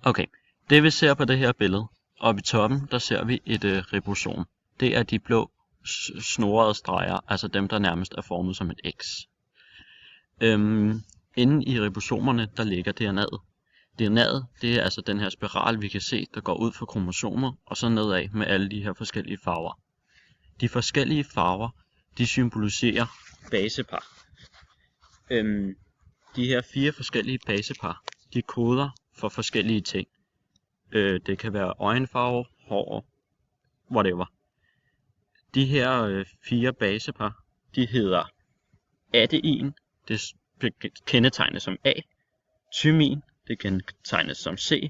Okay, det vi ser på det her billede, oppe i toppen, der ser vi et ribosom. Det er de blå snorede streger, altså dem, der nærmest er formet som et X. Inde i ribosomerne, der ligger DNA'et. DNA'et, det er altså den her spiral, vi kan se, der går ud fra kromosomer, og så nedad med alle de her forskellige farver. De forskellige farver, de symboliserer basepar. De her 4 forskellige basepar, de koder for forskellige ting. Det kan være øjenfarve, hår, whatever. De her 4 basepar, de hedder adein, det kendetegnes som A, thymin, det kendetegnes som C,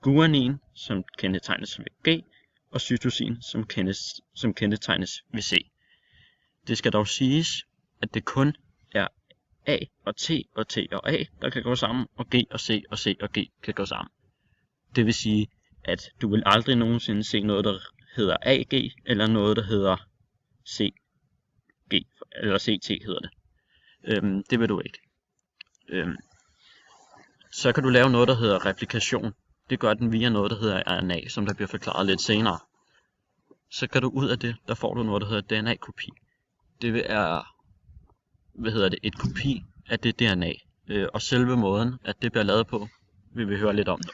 guanin, som kendetegnes som G, og cytosin, som kendetegnes ved C. Det skal dog siges, at det kun er A og T og T og A, der kan gå sammen, og G og C og C og G kan gå sammen. Det vil sige, at du vil aldrig nogensinde se noget, der hedder AG, eller noget, der hedder CG, eller CT hedder det. Det vil du ikke. Så kan du lave noget, der hedder replikation. Det gør den via noget, der hedder RNA, som der bliver forklaret lidt senere. Så kan du ud af det, der får du noget, der hedder DNA-kopi. Det er, et kopi af det DNA. Og selve måden, at det bliver lavet på, vil vi høre lidt om det.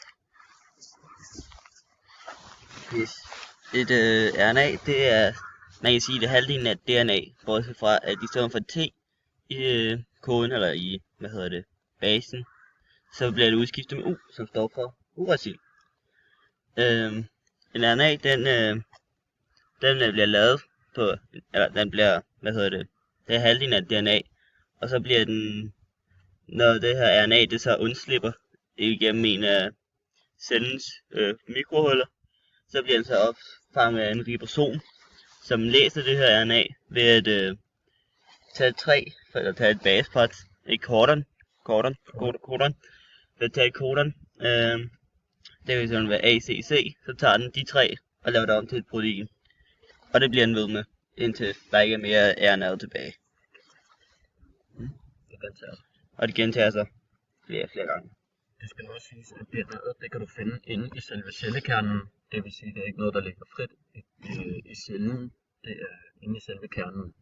Et RNA, det er, man kan sige, det er halvdelen af DNA, bortset fra, at i stedet for T i koden, eller i, basen, så bliver det udskiftet med U, som står for uracil. En RNA, den bliver lavet på, eller den bliver, det er halvdelen af DNA, og så bliver den, når det her RNA, det så undslipper igennem en af cellens mikrohuller, så bliver den så opfanget af en ribosom, som læser det her RNA ved at tage et træ, eller tage et basepart, et codon, ved at tage et codon, det vil sådan være ACC, så tager den de 3 og laver det om til et protein. Og det bliver den ved med, indtil der ikke er mere RNA tilbage. Og det gentager sig flere gange. Det skal også siges, at DNA'et, det kan du finde inde i selve cellekernen. Det vil sige, at det er ikke noget, der ligger frit i cellen. Det er inde i selve kernen.